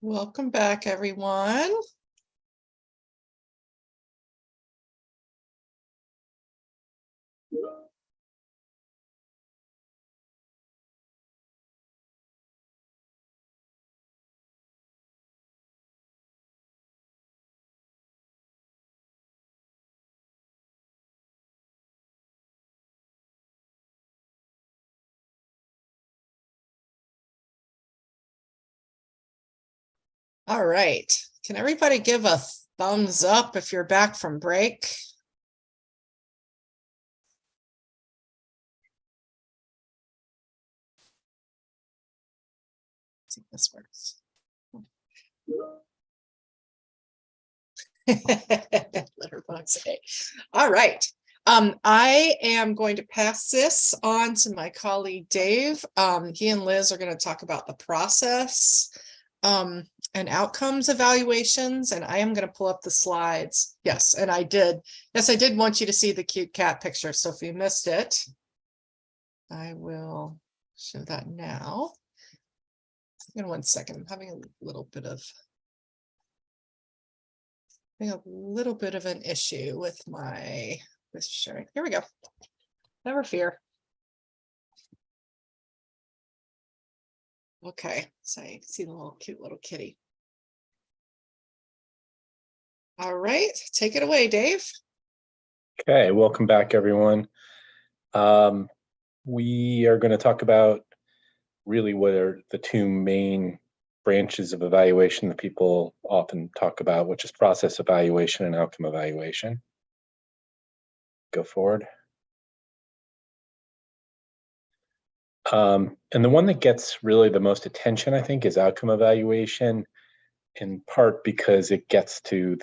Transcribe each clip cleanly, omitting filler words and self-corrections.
Welcome back, everyone. All right. Can everybody give a thumbs up if you're back from break? Let's see if this works. Letterbox A. All right. I am going to pass this on to my colleague Dave. He and Liz are going to talk about the process and outcomes evaluations, and I am going to pull up the slides. Yes, and I did. Yes, I did want you to see the cute cat picture. So if you missed it, I will show that now. In 1 second, I'm having a little bit of an issue with this sharing. Here we go. Never fear. Okay, so you can see the cute little kitty. All right, take it away, Dave. Okay, welcome back, everyone. We are going to talk about really what are the two main branches of evaluation that people often talk about, which is process evaluation and outcome evaluation. Go forward. And the one that gets really the most attention, I think, is outcome evaluation, in part because it gets to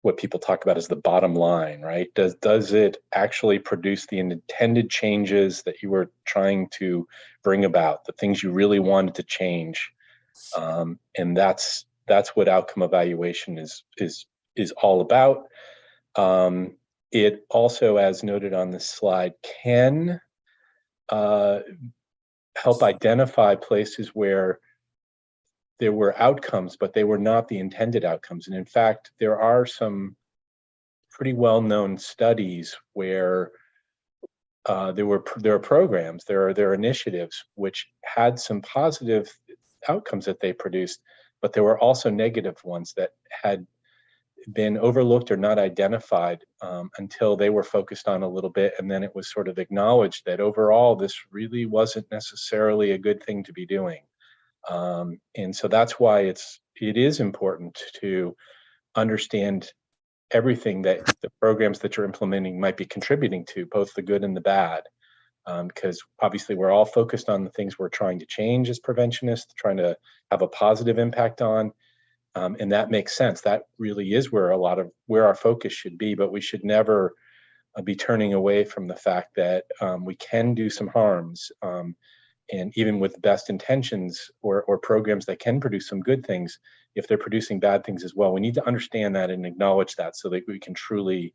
what people talk about as the bottom line, right? Does it actually produce the intended changes that you were trying to bring about, the things you really wanted to change? And that's what outcome evaluation is all about. It also, as noted on this slide, can help identify places where there were outcomes, but they were not the intended outcomes. And in fact, there are some pretty well-known studies where there are programs, there are initiatives which had some positive outcomes that they produced, but there were also negative ones that had been overlooked or not identified until they were focused on a little bit, and then it was sort of acknowledged that overall this really wasn't necessarily a good thing to be doing. And so that's why it is important to understand everything that the programs that you're implementing might be contributing to, both the good and the bad, because obviously we're all focused on the things we're trying to change as preventionists, trying to have a positive impact on, and that makes sense. That really is where our focus should be, but we should never be turning away from the fact that we can do some harms. And even with the best intentions or programs that can produce some good things, if they're producing bad things as well, we need to understand that and acknowledge that so that we can truly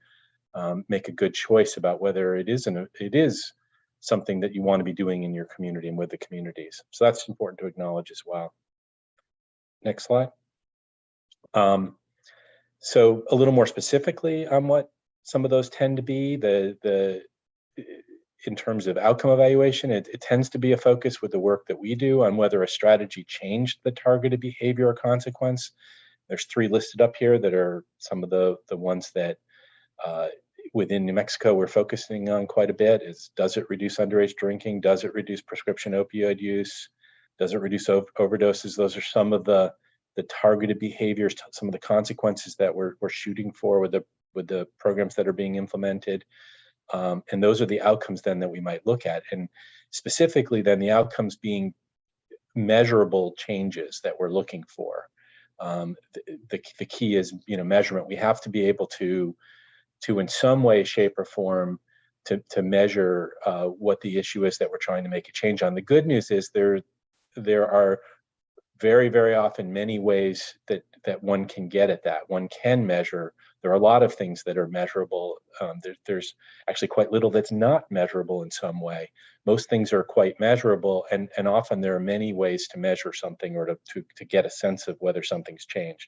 make a good choice about whether it is something that you want to be doing in your community and with the communities. So that's important to acknowledge as well. Next slide. So a little more specifically on what some of those tend to be, in terms of outcome evaluation, it tends to be a focus with the work that we do on whether a strategy changed the targeted behavior or consequence. There's 3 listed up here that are some of the ones that within New Mexico we're focusing on quite a bit. Does it reduce underage drinking? Does it reduce prescription opioid use? Does it reduce overdoses? Those are some of the targeted behaviors, some of the consequences that we're shooting for with the programs that are being implemented. And those are the outcomes then that we might look at. And specifically then the outcomes being measurable changes that we're looking for. The key is, measurement. We have to be able to in some way, shape, or form to measure what the issue is that we're trying to make a change on. The good news is there are very, very often many ways that one can get at that. One can measure. There are a lot of things that are measurable. There's actually quite little that's not measurable in some way. Most things are quite measurable, and often there are many ways to measure something or to get a sense of whether something's changed.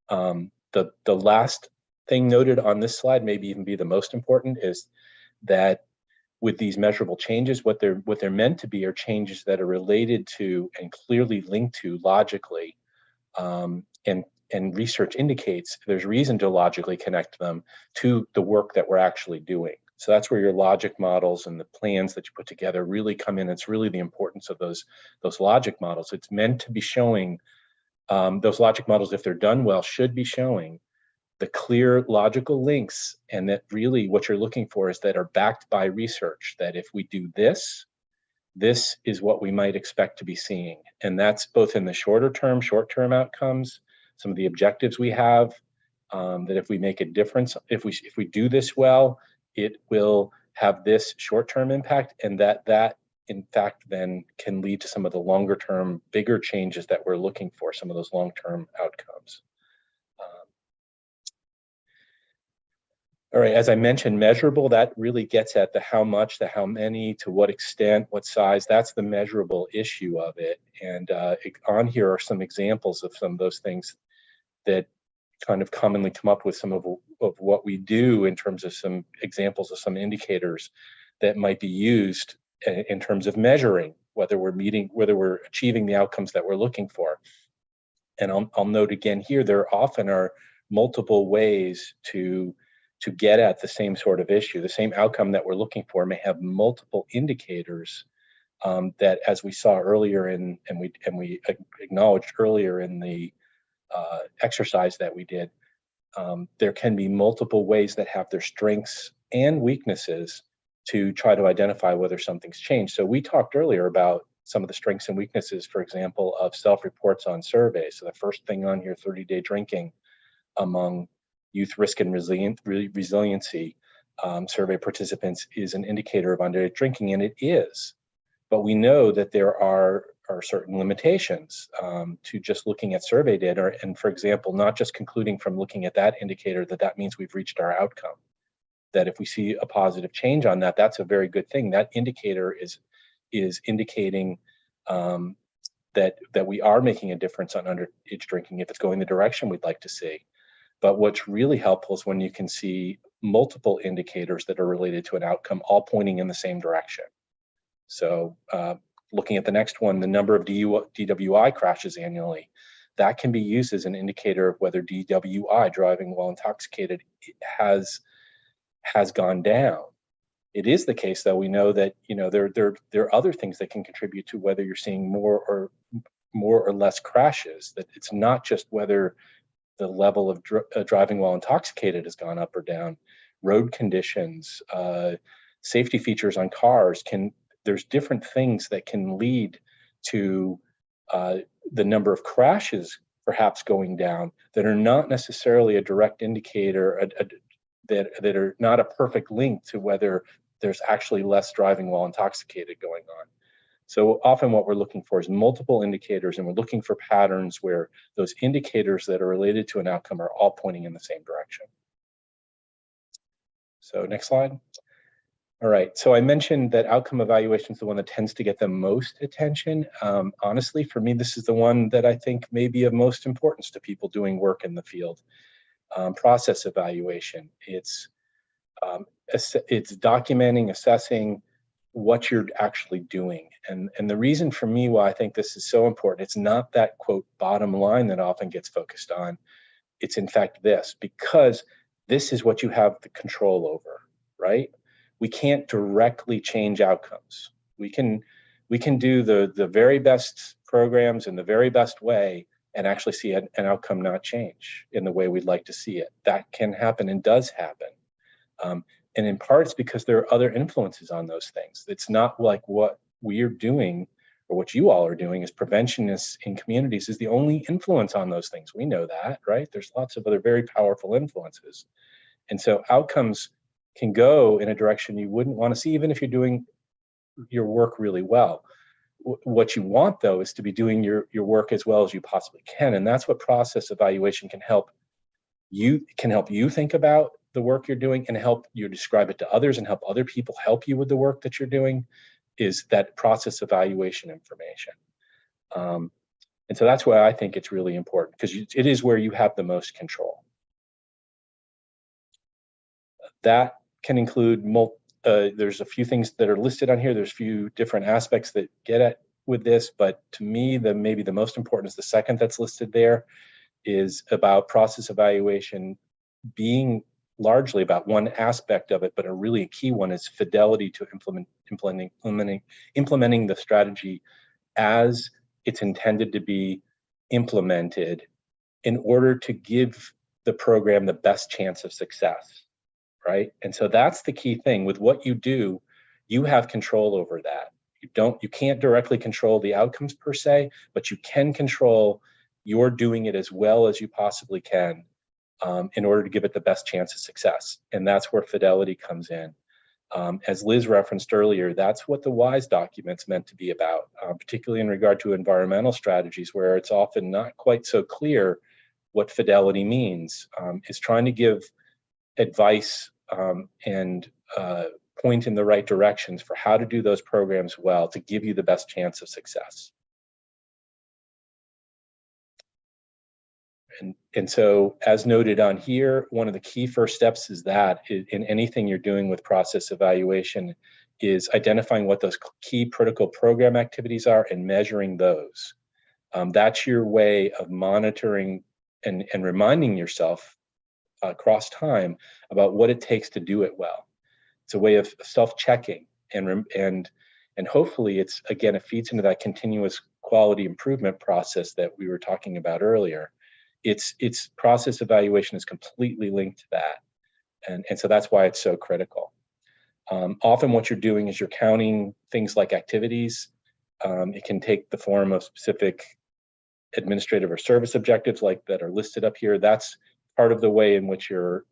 The last thing noted on this slide, maybe even be the most important, is that with these measurable changes, what they're meant to be are changes that are related to and clearly linked to logically, and research indicates there's reason to logically connect them to the work that we're actually doing. So that's where your logic models and the plans that you put together really come in. It's really the importance of those logic models. It's meant to be showing, those logic models, if they're done well, should be showing the clear logical links, and that really what you're looking for is that are backed by research, that if we do this is what we might expect to be seeing. And that's both in the short-term outcomes, some of the objectives we have, that if we make a difference, if we do this well, it will have this short-term impact, and that in fact then can lead to some of the longer-term, bigger changes that we're looking for, some of those long-term outcomes. All right, as I mentioned, measurable, that really gets at the how much, the how many, to what extent, what size. That's the measurable issue of it. And on here are some examples of some of those things that kind of commonly come up with some of what we do in terms of some examples of some indicators that might be used in terms of measuring whether we're achieving the outcomes that we're looking for. And I'll note again here, there often are multiple ways to get at the same sort of issue. The same outcome that we're looking for may have multiple indicators that, as we saw earlier and we acknowledged earlier in the exercise that we did, there can be multiple ways that have their strengths and weaknesses to try to identify whether something's changed. So we talked earlier about some of the strengths and weaknesses, for example, of self-reports on surveys. So the first thing on here, 30-day drinking among youth risk and resiliency survey participants, is an indicator of underage drinking, and it is. But we know that there are certain limitations to just looking at survey data, and for example, not just concluding from looking at that indicator that means we've reached our outcome. That if we see a positive change on that, that's a very good thing. That indicator is indicating that we are making a difference on underage drinking if it's going the direction we'd like to see. But what's really helpful is when you can see multiple indicators that are related to an outcome all pointing in the same direction. So looking at the next one, the number of DWI crashes annually, that can be used as an indicator of whether DWI, driving while intoxicated, has gone down. It is the case, though, we know that there are other things that can contribute to whether you're seeing more or less crashes, that it's not just whether the level of driving while intoxicated has gone up or down. Road conditions, safety features on cars, there's different things that can lead to the number of crashes perhaps going down that are not necessarily a direct indicator, that are not a perfect link to whether there's actually less driving while intoxicated going on. So often what we're looking for is multiple indicators, and we're looking for patterns where those indicators that are related to an outcome are all pointing in the same direction. So next slide. All right, so I mentioned that outcome evaluation is the one that tends to get the most attention. Honestly, for me, this is the one that I think may be of most importance to people doing work in the field. Process evaluation. It's documenting, assessing what you're actually doing. And the reason for me why I think this is so important, it's not that, quote, bottom line that often gets focused on. It's in fact this, because this is what you have the control over, right? We can't directly change outcomes. We can do the very best programs in the very best way and actually see an outcome not change in the way we'd like to see it. That can happen and does happen. And in part, it's because there are other influences on those things. It's not like what we're doing or what you all are doing as preventionists in communities is the only influence on those things. We know that, right? There's lots of other very powerful influences. And so outcomes can go in a direction you wouldn't want to see, even if you're doing your work really well. what you want, though, is to be doing your work as well as you possibly can. And that's what process evaluation can help you think about the work you're doing and help you describe it to others and help other people help you with the work that you're doing, is that process evaluation information. And so that's why I think it's really important, because it is where you have the most control. That can include there's a few things that are listed on here. There's a few different aspects that get at with this, but to me, maybe the most important is the second that's listed there, is about process evaluation being largely about one aspect of it, but a really key one is fidelity to implementing the strategy as it's intended to be implemented in order to give the program the best chance of success, right? And so that's the key thing. With what you do, you have control over that. You can't directly control the outcomes per se, but you can control you're doing it as well as you possibly can in order to give it the best chance of success. And that's where fidelity comes in. As Liz referenced earlier, that's what the WISE document's meant to be about, particularly in regard to environmental strategies, where it's often not quite so clear what fidelity means. Is trying to give advice and point in the right directions for how to do those programs well to give you the best chance of success. And so, as noted on here, one of the key first steps is that in anything you're doing with process evaluation is identifying what those key critical program activities are and measuring those. That's your way of monitoring and reminding yourself across time about what it takes to do it well. It's a way of self-checking, and hopefully it feeds into that continuous quality improvement process that we were talking about earlier. It's process evaluation is completely linked to that. And so that's why it's so critical. Often what you're doing is you're counting things like activities. It can take the form of specific administrative or service objectives like that are listed up here. That's part of the way in which you're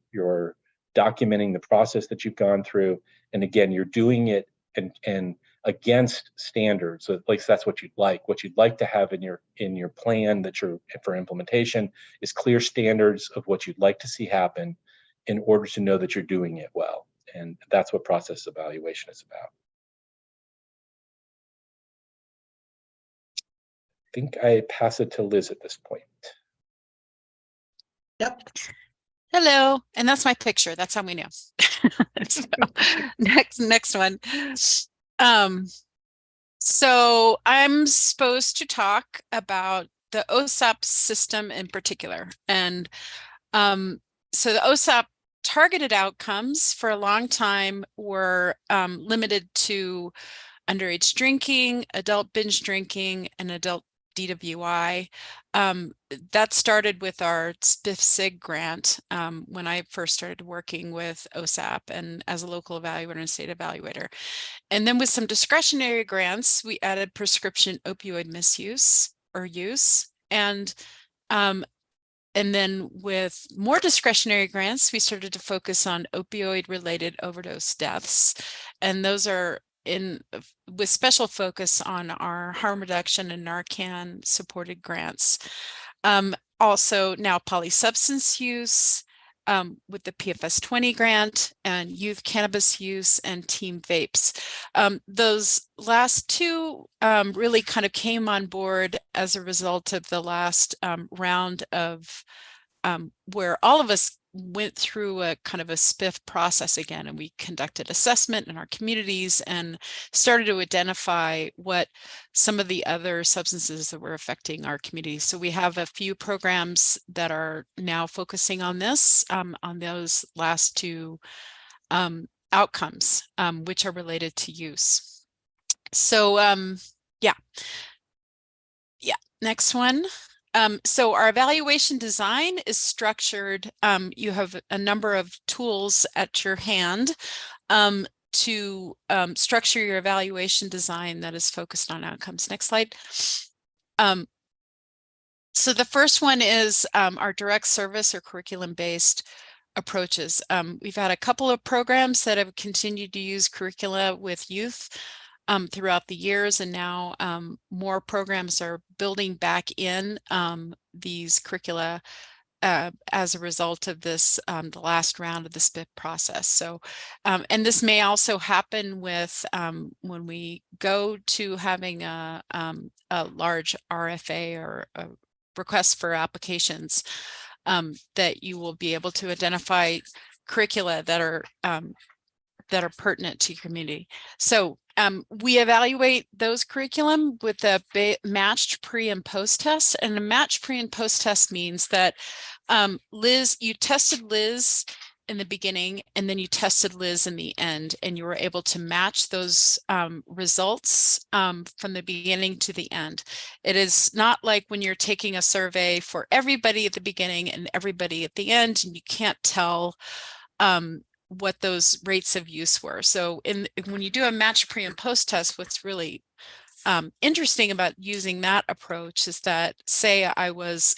documenting the process that you've gone through. And again, you're doing it and against standards. So at least that's what you'd like. What you'd like to have in your plan that you're for implementation is clear standards of what you'd like to see happen in order to know that you're doing it well. And that's what process evaluation is about. I think I pass it to Liz at this point. Yep. Hello, and that's my picture. That's how we know. So, next one. So I'm supposed to talk about the OSAP system in particular. And so the OSAP targeted outcomes for a long time were limited to underage drinking, adult binge drinking, and adult DWI. That started with our SPIF-SIG grant when I first started working with OSAP and as a local evaluator and state evaluator. And then with some discretionary grants, we added prescription opioid misuse or use. And then with more discretionary grants, we started to focus on opioid-related overdose deaths. And those are with special focus on our harm reduction and Narcan supported grants. Also now polysubstance use with the PFS 20 grant and youth cannabis use and teen vapes. Those last two really kind of came on board as a result of the last round of where all of us went through a kind of a SPIF process again, and we conducted assessment in our communities and started to identify what some of the other substances that were affecting our communities. So we have a few programs that are now focusing on this, on those last two outcomes, which are related to use. So yeah, next one. So our evaluation design is structured. You have a number of tools at your hand to structure your evaluation design that is focused on outcomes. Next slide. So the first one is our direct service or curriculum-based approaches. We've had a couple of programs that have continued to use curricula with youth throughout the years, and now more programs are building back in these curricula as a result of this, the last round of the SPIP process. So, and this may also happen with when we go to having a large RFA or a request for applications, that you will be able to identify curricula that are pertinent to your community. So we evaluate those curriculum with a matched pre and post test. And a matched pre and post test means that Liz, you tested Liz in the beginning, and then you tested Liz in the end, and you were able to match those results from the beginning to the end. It is not like when you're taking a survey for everybody at the beginning and everybody at the end, and you can't tell what those rates of use were. So when you do a match pre and post test, what's really interesting about using that approach is that, say I was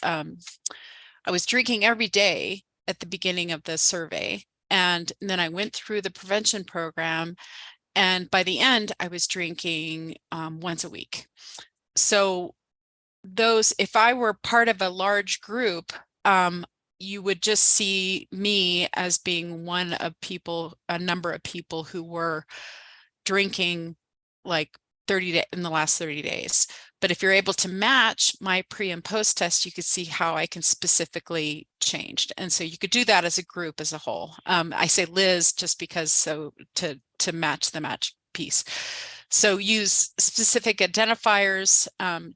drinking every day at the beginning of the survey, and then I went through the prevention program, and by the end I was drinking once a week. So if I were part of a large group, you would just see me as being a number of people who were drinking like in the last 30 days. But if you're able to match my pre and post test, you could see how I can specifically change. And so you could do that as a group as a whole. I say Liz just because to match the match piece. So use specific identifiers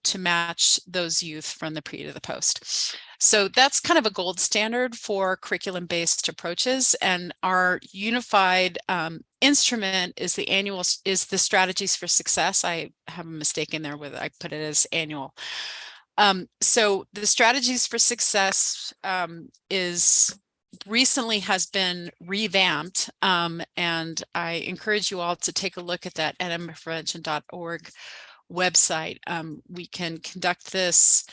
to match those youth from the pre to the post. So that's kind of a gold standard for curriculum-based approaches. And our unified instrument is the Strategies for Success. I have a mistake in there I put it as annual. So the Strategies for Success recently has been revamped, and I encourage you all to take a look at that nmprevention.org website. We can conduct this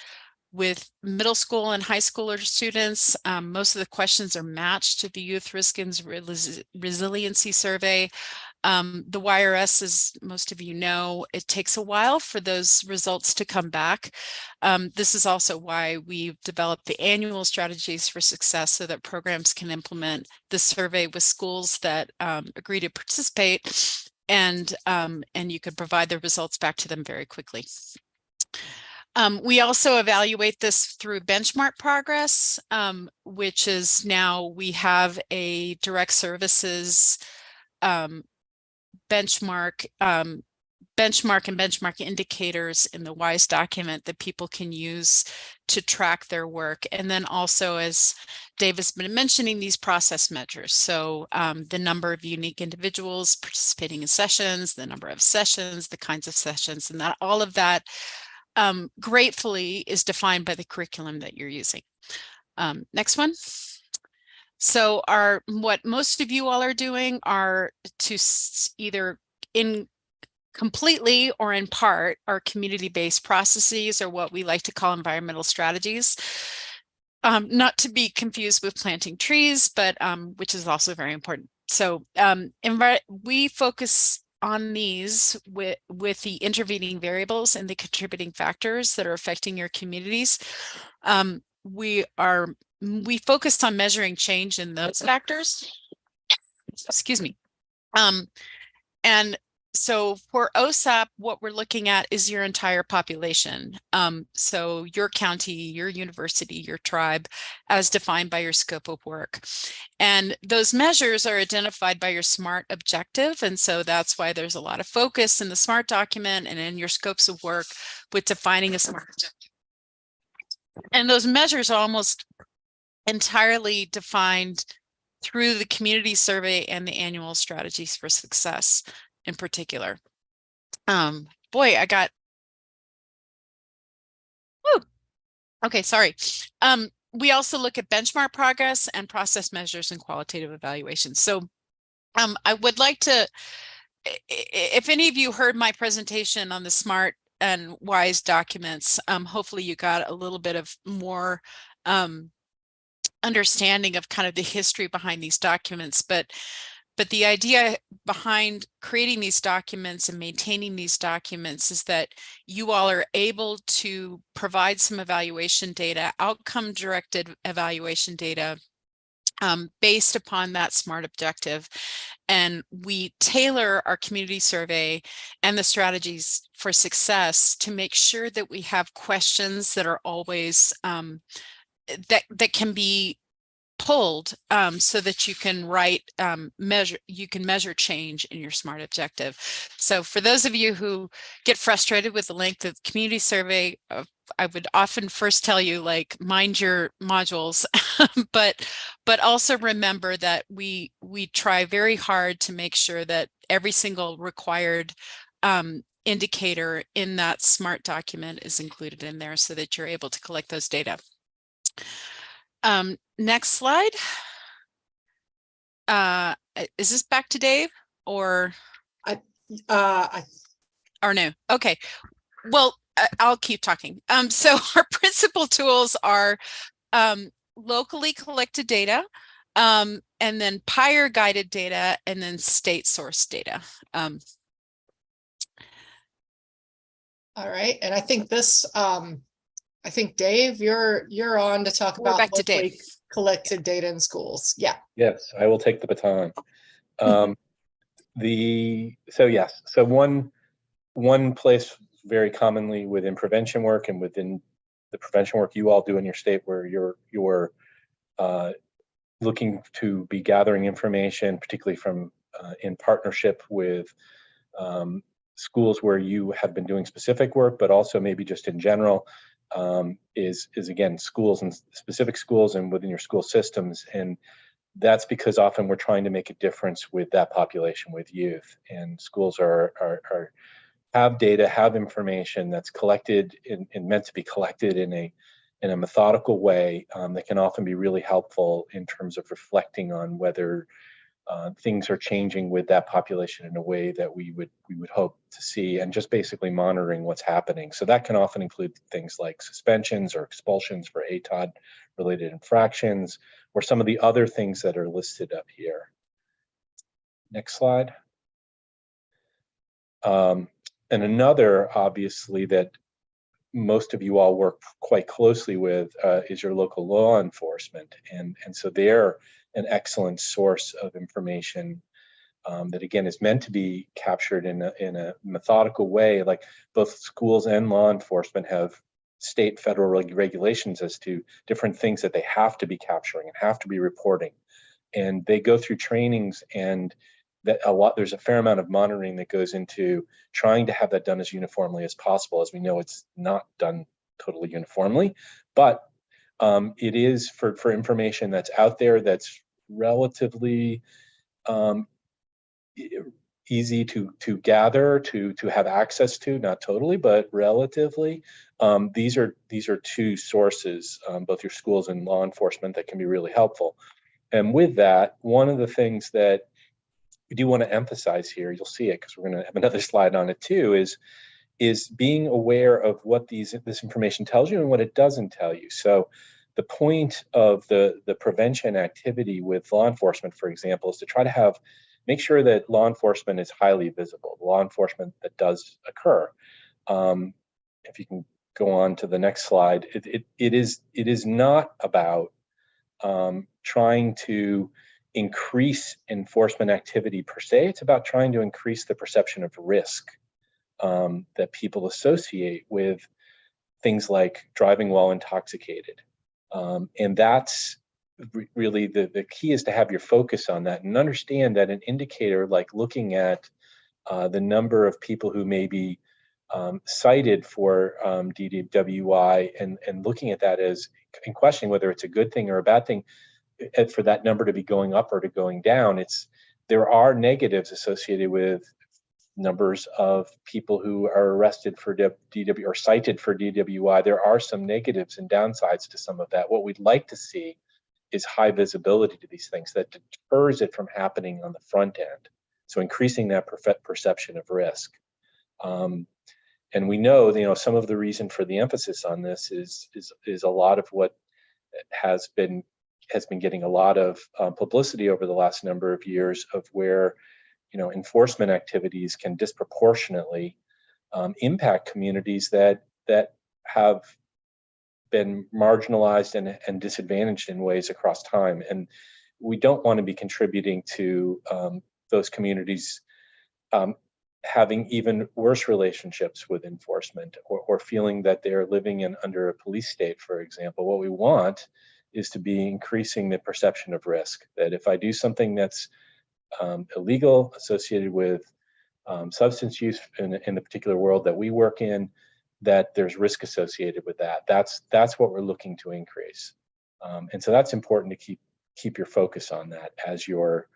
with middle school and high schooler students. Most of the questions are matched to the Youth Risk and Resiliency Survey. The YRS, as most of you know, it takes a while for those results to come back. This is also why we've developed the annual Strategies for Success, so that programs can implement the survey with schools that agree to participate, and you can provide the results back to them very quickly. We also evaluate this through benchmark progress, which is now we have a direct services benchmark and benchmark indicators in the WISE document that people can use to track their work. And then also, as Dave has been mentioning, these process measures. So the number of unique individuals participating in sessions, the number of sessions, the kinds of sessions, and that all of that gratefully is defined by the curriculum that you're using. Next one. So what most of you all are doing are to either completely or in part are community-based processes, or what we like to call environmental strategies. Not to be confused with planting trees, but which is also very important. So we focus on these with the intervening variables and the contributing factors that are affecting your communities. We focused on measuring change in those factors. Excuse me. And so for OSAP, what we're looking at is your entire population. So your county, your university, your tribe, as defined by your scope of work. And those measures are identified by your SMART objective. And so that's why there's a lot of focus in the SMART document and in your scopes of work with defining a SMART objective. And those measures are almost entirely defined through the community survey and the annual Strategies for Success in particular. Boy, I got, woo. Okay, sorry. We also look at benchmark progress and process measures and qualitative evaluations. So I would like to, if any of you heard my presentation on the SMART and WISE documents, hopefully you got a little bit of more understanding of kind of the history behind these documents. But But the idea behind creating these documents and maintaining these documents is that you all are able to provide some evaluation data, outcome directed evaluation data, based upon that SMART objective. And we tailor our community survey and the strategies for success to make sure that we have questions that are always that can be pulled so that you can measure change in your SMART objective. So for those of you who get frustrated with the length of the community survey, I would often first tell you, like, mind your modules, but also remember that we try very hard to make sure that every single required indicator in that SMART document is included in there so that you're able to collect those data. Next slide. Is this back to Dave or no? Okay. Well, I'll keep talking. So our principal tools are locally collected data, and then PIRE guided data, and then state source data. All right, and I think this, I think Dave, you're on to talk We're about back to locally Dave. collected data in schools. Yeah. Yes, I will take the baton. So one place very commonly within prevention work and within the prevention work you all do in your state, where you're looking to be gathering information, particularly from in partnership with schools where you have been doing specific work, but also maybe just in general, is again schools and specific schools and within your school systems. And that's because often we're trying to make a difference with that population, with youth, and schools have data, have information that's collected and meant to be collected in a methodical way that can often be really helpful in terms of reflecting on whether things are changing with that population in a way that we would hope to see, and just basically monitoring what's happening. So that can often include things like suspensions or expulsions for ATOD related infractions, or some of the other things that are listed up here. Next slide. And another, obviously, that most of you all work quite closely with is your local law enforcement. And so they're an excellent source of information that, again, is meant to be captured in a methodical way. Like, both schools and law enforcement have state, federal regulations as to different things that they have to be capturing and have to be reporting. And they go through trainings, and there's a fair amount of monitoring that goes into trying to have that done as uniformly as possible. As we know, it's not done totally uniformly, but it is for information that's out there that's relatively easy to gather, to have access to, not totally, but relatively. These are two sources, both your schools and law enforcement, that can be really helpful. And with that, one of the things that we do want to emphasize here, you'll see it because we're going to have another slide on it too, is being aware of what this information tells you and what it doesn't tell you. So the point of the prevention activity with law enforcement, for example, is to try to make sure that law enforcement is highly visible, law enforcement that does occur. If you can go on to the next slide, it is not about trying to increase enforcement activity per se. It's about trying to increase the perception of risk that people associate with things like driving while intoxicated. And that's really the key, is to have your focus on that and understand that an indicator like looking at the number of people who may be cited for DWI and looking at that and questioning whether it's a good thing or a bad thing for that number to be going up or to going down. There are negatives associated with numbers of people who are arrested for DW or cited for DWI. There are some negatives and downsides to some of that. What we'd like to see is high visibility to these things that deters it from happening on the front end. So increasing that perception of risk. And we know, some of the reason for the emphasis on this is a lot of what has been has been getting a lot of publicity over the last number of years, of where, you know, enforcement activities can disproportionately impact communities that have been marginalized and disadvantaged in ways across time. And we don't want to be contributing to those communities having even worse relationships with enforcement, or feeling that they're living under a police state, for example. What we want is to be increasing the perception of risk, that if I do something that's illegal, associated with substance use in the particular world that we work in, that there's risk associated with that. That's what we're looking to increase. And so that's important to keep your focus on that as you're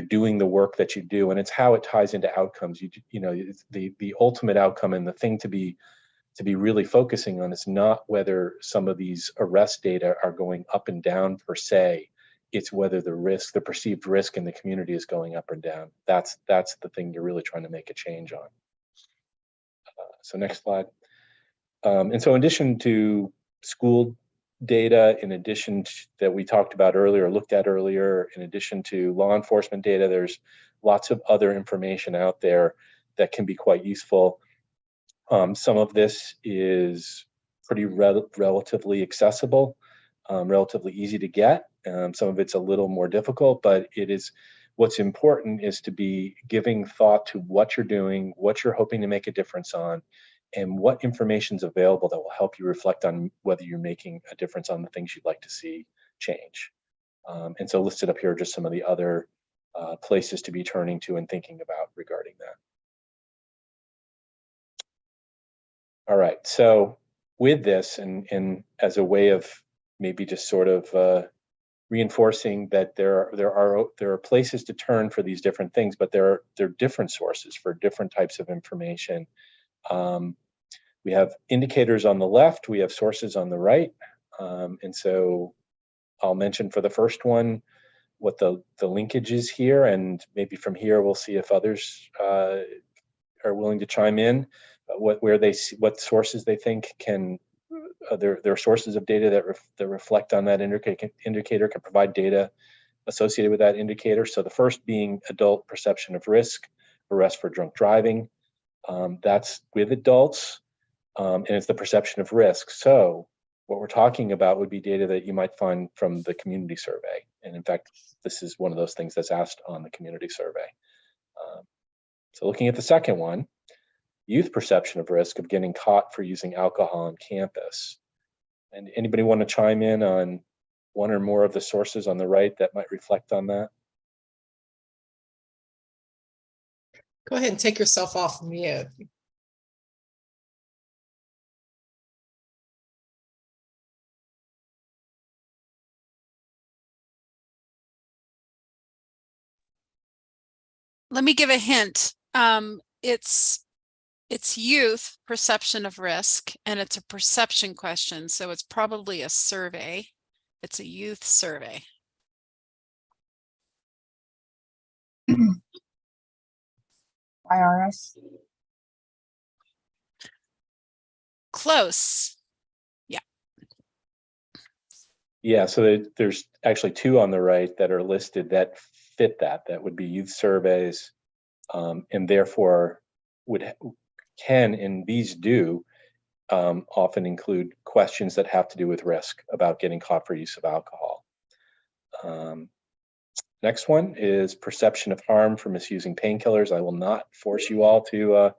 doing the work that you do. And it's how it ties into outcomes. You know, the ultimate outcome, and the thing to be really focusing on, is not whether some of these arrest data are going up and down per se. It's whether the perceived risk in the community is going up or down. That's the thing you're really trying to make a change on. So next slide. And so in addition to school data, in addition to, that we talked about earlier, looked at earlier, in addition to law enforcement data, there's lots of other information out there that can be quite useful. Some of this is pretty relatively accessible, relatively easy to get. Some of it's a little more difficult, but what's important is to be giving thought to what you're doing, what you're hoping to make a difference on, and what information is available that will help you reflect on whether you're making a difference on the things you'd like to see change. And so listed up here are just some of the other places to be turning to and thinking about regarding that. All right, so with this, and as a way of maybe just sort of reinforcing that there are places to turn for these different things, but there are different sources for different types of information. We have indicators on the left, we have sources on the right. And so I'll mention for the first one what the linkage is here, and maybe from here we'll see if others are willing to chime in, what sources they think can, their sources of data that reflect on that indicator, can provide data associated with that indicator. So the first being adult perception of risk, arrest for drunk driving. That's with adults. And it's the perception of risk. So what we're talking about would be data that you might find from the community survey. And in fact, this is one of those things that's asked on the community survey. So looking at the second one, youth perception of risk of getting caught for using alcohol on campus. And anybody want to chime in on one or more of the sources on the right that might reflect on that? Go ahead and take yourself off mute. Let me give a hint. It's youth perception of risk, and it's a perception question. So it's probably a survey. It's a youth survey. IRS. Close. Yeah, so there's actually two on the right that are listed that fit that. That would be youth surveys, and therefore can, and these do, often include questions that have to do with risk about getting caught for use of alcohol. Next one is perception of harm for misusing painkillers. I will not force you all to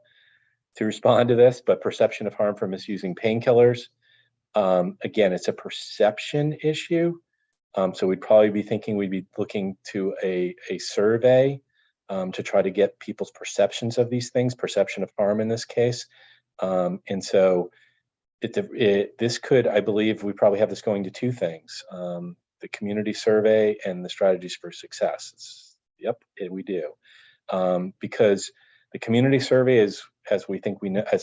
respond to this, but perception of harm for misusing painkillers. Again, it's a perception issue. So we'd probably be thinking we'd be looking to a survey to try to get people's perceptions of these things, perception of harm in this case. And so this could, I believe, we probably have this going to two things, the community survey and the strategies for success. Yep, we do. Because the community survey is, as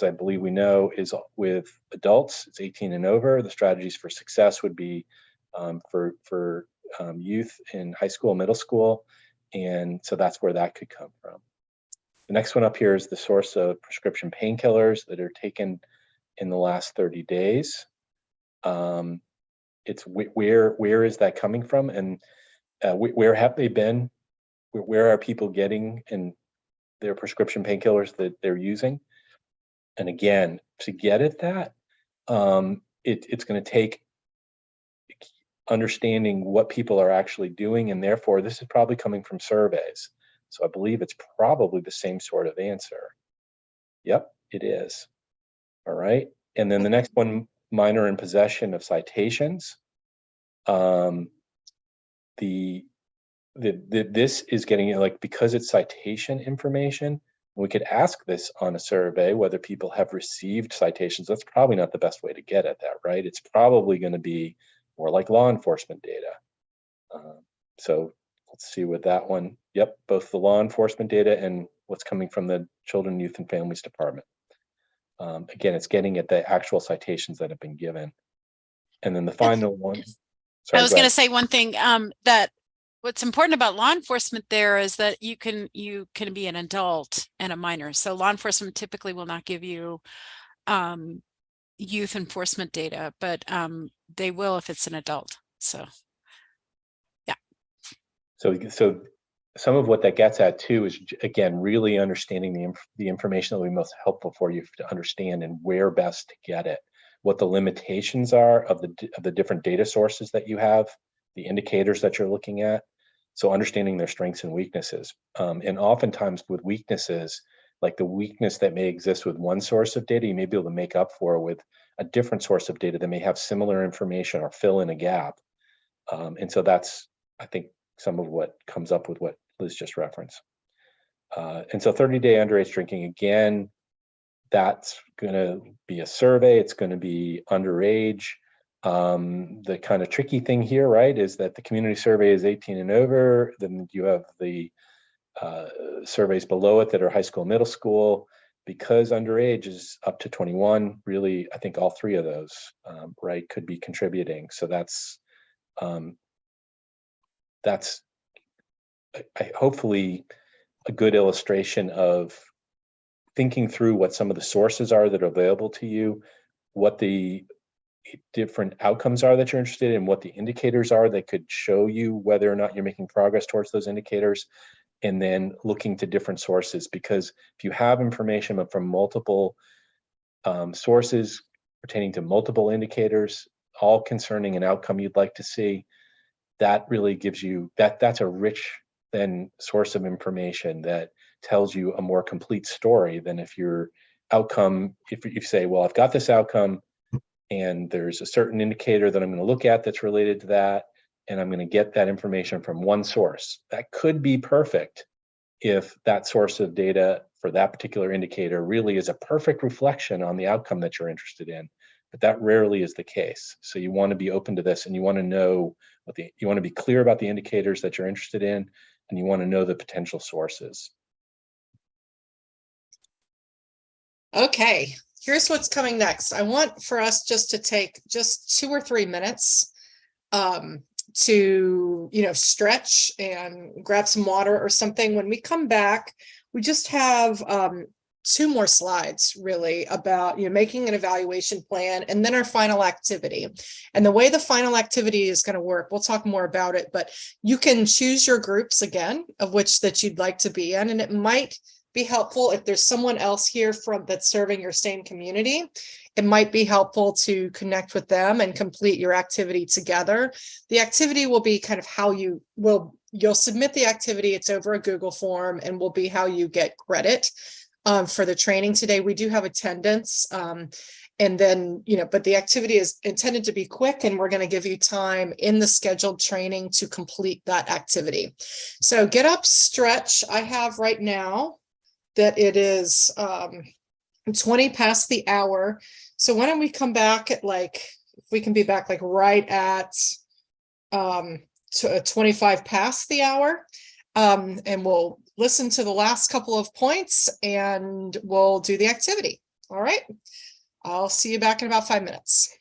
I believe we know, is with adults. It's 18 and over. The strategies for success would be for youth in high school, middle school, and so that's where that could come from. The next one up here is the source of prescription painkillers that are taken in the last 30 days. It's where is that coming from, and where have they been? Where are people getting in their prescription painkillers that they're using? And again, to get at that, it's going to take understanding what people are actually doing, and therefore this is probably coming from surveys. So I believe it's probably the same sort of answer. Yep, it is. All right. And then the next one, minor in possession of citations. This is getting, like, because it's citation information, we could ask this on a survey whether people have received citations. That's probably not the best way to get at that, right? It's probably going to be more like law enforcement data. So let's see with that one. Yep, both the law enforcement data and what's coming from the Children, Youth, and Families Department. Again, it's getting at the actual citations that have been given. And then the final one. Sorry, I was going to say one thing, that what's important about law enforcement there is that you can be an adult and a minor. So law enforcement typically will not give you youth enforcement data, but they will if it's an adult. So yeah. So some of what that gets at too is, again, really understanding the information that will be most helpful for you to understand and where best to get it, what the limitations are of the different data sources that you have, the indicators that you're looking at. So understanding their strengths and weaknesses. And oftentimes with weaknesses, like the weakness that may exist with one source of data, you may be able to make up for with a different source of data that may have similar information or fill in a gap. And so that's, I think, some of what comes up with what Liz just referenced. And so 30-day underage drinking, again, that's going to be a survey. It's going to be underage. The kind of tricky thing here, right, is that the community survey is 18 and over. Then you have the surveys below it that are high school, middle school. Because underage is up to 21, really, I think all three of those, right, could be contributing. So that's hopefully a good illustration of thinking through what some of the sources are that are available to you, what the different outcomes are that you're interested in, what the indicators are that could show you whether or not you're making progress towards those indicators, and then looking to different sources. Because if you have information from multiple sources pertaining to multiple indicators, all concerning an outcome you'd like to see, that really gives you, that's a rich then source of information that tells you a more complete story than if your outcome, if you say, well, I've got this outcome and there's a certain indicator that I'm going to look at that's related to that, and I'm going to get that information from one source. That could be perfect if that source of data for that particular indicator really is a perfect reflection on the outcome that you're interested in. But that rarely is the case. So you want to be open to this, and you want to know you want to be clear about the indicators that you're interested in, and you want to know the potential sources. Okay, here's what's coming next. I want for us just to take just 2 or 3 minutes to, stretch and grab some water or something. When we come back, we just have 2 more slides really about making an evaluation plan, and then our final activity. And the way the final activity is going to work, we'll talk more about it, but you can choose your groups again of which that you'd like to be in, and it might be helpful if there's someone else here that's serving your same community. It might be helpful to connect with them and complete your activity together. The activity will be kind of how you'll submit the activity. It's over a Google form and will be how you get credit for the training today. We do have attendance. And then, but the activity is intended to be quick, and we're going to give you time in the scheduled training to complete that activity. So get up, stretch. I have right now that it is 20 past the hour. So why don't we come back at if we can be back right at 25 past the hour, and we'll listen to the last couple of points and we'll do the activity. All right. I'll see you back in about 5 minutes.